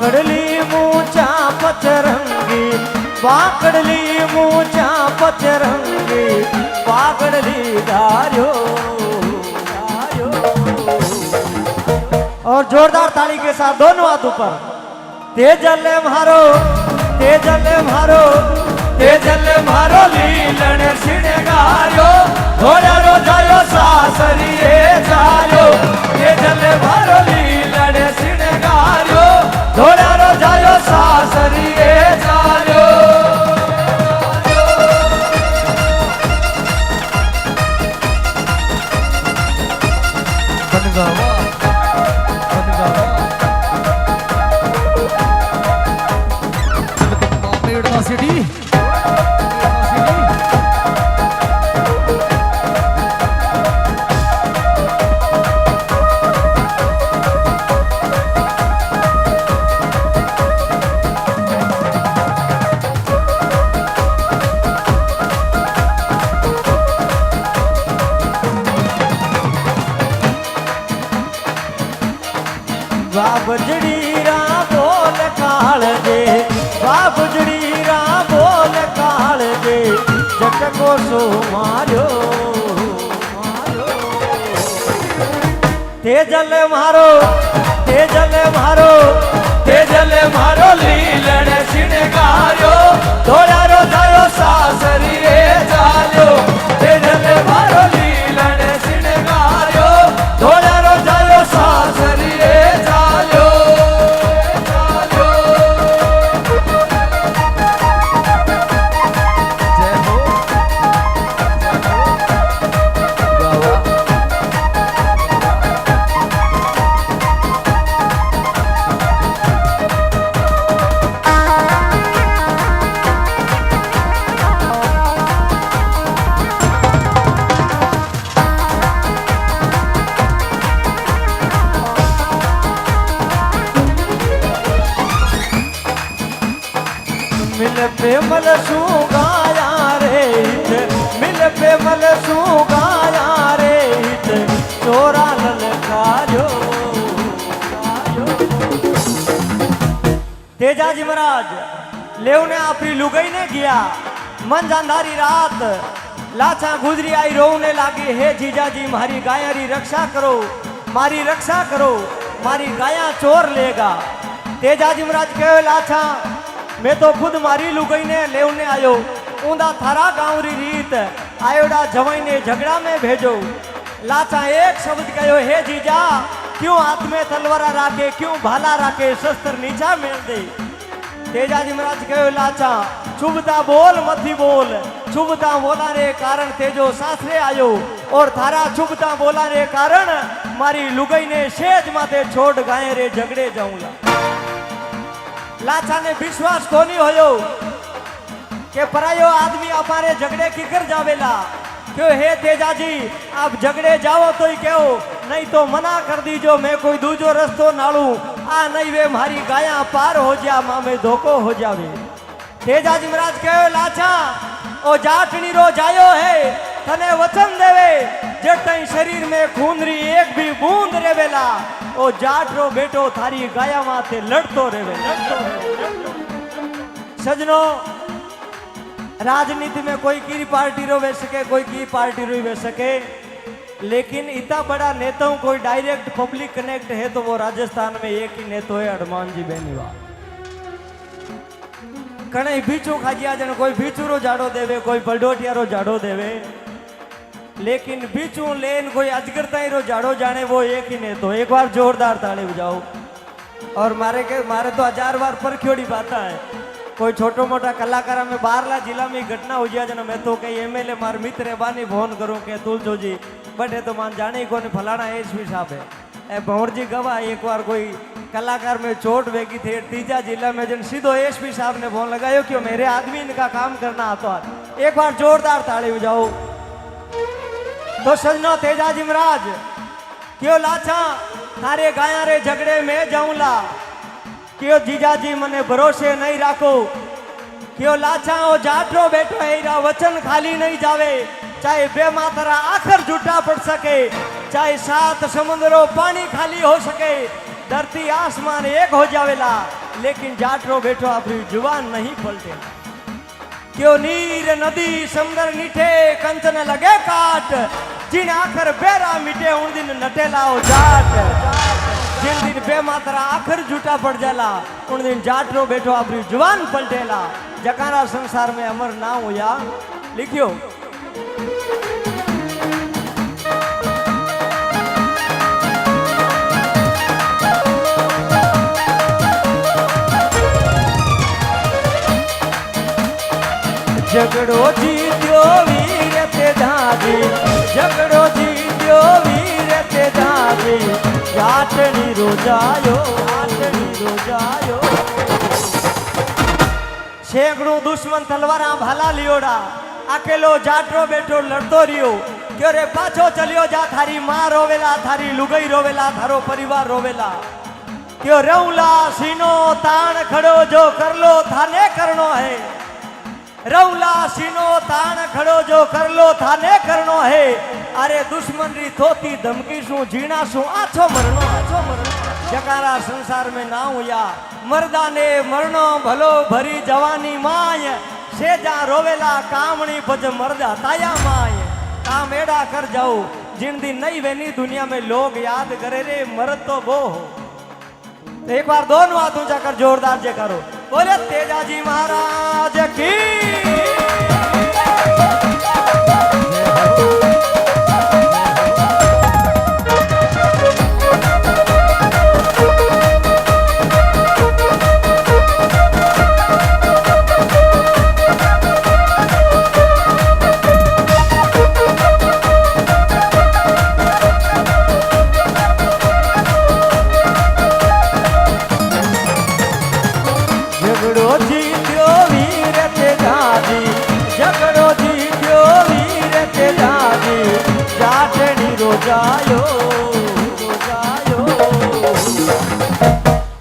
वाकड़ली मूचा पचरंगी वाकड़ली मूचा पचरंगी वाकड़ली धार्यो। और जोरदार ताली के साथ दोनों हाथ ऊपर। तेजल मारो तेजल मारो तेजल मारो लीलन सिणगारो घोड़ा रो जायो सासरिए जायो। तेजल मारो लीलन सिणगारो घोड़ा रो जायो सासरिए जायो। सिटी बाबजड़ी रा बोल कालजे बाबजड़ी रा बोल कालजे जटको सो मारो तेजल मारो तेजल मारो तेजल मारो लीलन सिणगारो धोड़ा रो जायो सासरिए जायो। तेजल मारो लीलन सिणगारो धोड़ा रो जायो सासरिए जायो। मिल पे मल सू गाया रे मिल पे मल सू गाया रे चोरा ललकारो। तेजाजी महाराज लेव ने आपरी लुगाई ने गया मन जानदारी रात लाछा गुजरी आई रोने लागी। हे जीजाजी मारी गायारी रक्षा करो मारी रक्षा करो मारी गाया चोर लेगा। तेजाजी महाराज कहे लाछा मैं तो खुद मारी लुगाई ने लेवने आयो ऊंधा थारा गांव री रीत आयोड़ा जवाई ने झगड़ा में भेजो। लाचा एक शब्द कहो हे जीजा क्यों हाथ में तलवारा राखे क्यों भाला राखे शस्त्र नीचा मेल दे। तेजाजी महाराज कहो लाचा चुभता बोल मथी बोल चुभता बोला रे कारण तेजो सासरे आयो और थारा चुभता बोला रे कारण मारी लुगाई ने शेज माथे छोड़ गाये रे झगड़े जाऊंगा। लाचा ने विश्वास कोनी होयो के परायो आदमी हमारे झगड़े की कर जावेला क्यों हे तेजाजी आप झगड़े जाओ तो ही कहो नहीं तो मना कर दीजो मैं कोई दूजो रस्तो नालू आ नहीं वे मारी गाया पार हो जा मां में धोखो हो जावे। तेजाजी महाराज कहो लाचा ओ जाटनी रो जायो है तने वचन देवे जब तई शरीर में खून री एक भी बूंद रेवेला ओ जाट रो बेटो थारी गाया माथे लड़तो रेवे। सजनो राजनीति में कोई की पार्टी रो वे सके कोई की पार्टी रो वे सके लेकिन इतना बड़ा नेताओं कोई डायरेक्ट पब्लिक कनेक्ट है तो वो राजस्थान में एक ही नेता है हनुमान जी बेनीवाल। कने बीचू खाजिया जन कोई बीचू रो जाड़ो देवे कोई बलडोटिया रो जाड़ो देवे लेकिन बीचू लेन कोई अजगर ताई रो जाड़ो जाने वो एक ही ने। तो एक बार जोरदार ताली बजाओ। और मारे तो 1000 बार परख्योड़ी बात है कोई छोटो मोटा कलाकार में बारला जिला में घटना हो गया जन मैं तो कई एमएलए मार मित्र बानी फोन करूं के तुलजो जी बट है तो मान जाने को फलाना एसपी साहब है ए भंवर जी गवा एक बार कोई कलाकार में चोट वेगी थे तीजा जिला में जन सीधो एसपी साहब ने फोन लगायो क्यों मेरे आदमी इनका काम करना आता है। एक बार जोरदार ताली बजाओ। तो सजनो तेजाजी महाराज क्यों लाचा थारे गाया रे झगड़े में जाऊंला क्यों जीजाजी मने भरोसे नहीं राखो क्यों लाचा ओ जाटरो बैठो है वचन खाली नहीं जावे चाहे बे मातरा आखर झूठा पड़ सके चाहे 7 समुद्रों पानी खाली हो सके धरती आसमान एक हो जावेला लेकिन जाटरो बैठो अपनी जुबान नहीं पलटे। क्यों नीर नदी समुद्र नीठे कंचन लगे काट, जिन आखर बेरा मिटे उन दिन नटेलाओ जाट। जिन दिन बेमात्रा आखर झूठा पड़ जाला उन दिन जाटरो बैठो अपनी जुबान पलटेला। जकारा संसार में अमर ना होया लिखियो। झगड़ो जीत्यो वीर ते धाजी, झगड़ो जीत्यो वीर ते धाजी, जाटनी रोजायो, जाटनी रोजायो। शेकड़ों दुश्मन तलवारा भाला लियोड़ा, अकेलो जाटरो बैठो लड़तो रियो। क्यों रे पाछो चलियो जा, थारी मां रोवेला, थारी लुगाई रोवेला, थारो परिवार रोवेला। क्यों रौला सीनो ताण खड़ो जो कर लो थाने करनो है। रौला सीनो ताण खड़ो जो कर लो थाने करनो है। अरे दुश्मन री थोती धमकी सु जीना सु आछो मरनो, आछो मरनो। जकारा संसार में ना हुया मर्दा ने मरनो भलो भरी जवानी माय। सेजा रोवेला कामणी पज मर्दा ताया माय। काम एड़ा कर जाओ जिन दिन नहीं वेनी दुनिया में लोग याद करे रे मरद तो वो हो। तो एक बार दोनों हाथ ऊंचा कर जोरदार जे करो, बोले तेजाजी महाराज की। झगड़ो जीत्यो वीर ते धाजी, झगड़ो जीत्यो वीर ते धाजी, जाटनी रोजायो, रोजायो।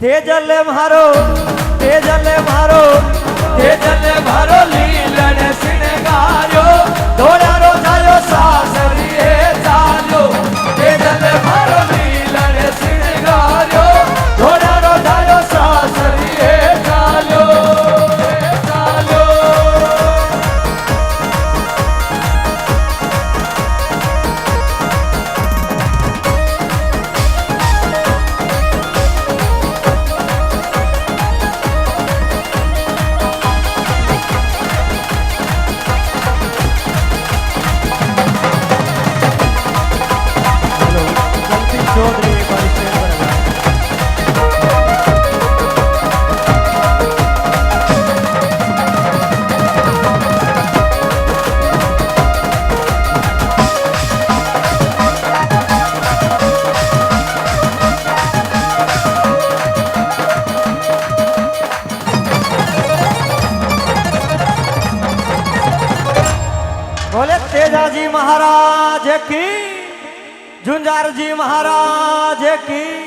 तेजल मारो, तेजल मारो, तेजल मारो लीलन सिणगार्यो, धोड़ा रोजायो सासरिए चालो। तेजल मारो लीलन सिणगार्यो, धोड़ा रोजायो सासरिए चालो, चालो। चौधरी एक बार स्टेज पर आए। बोले तेजाजी महाराज की, झुंझार जी महाराज की।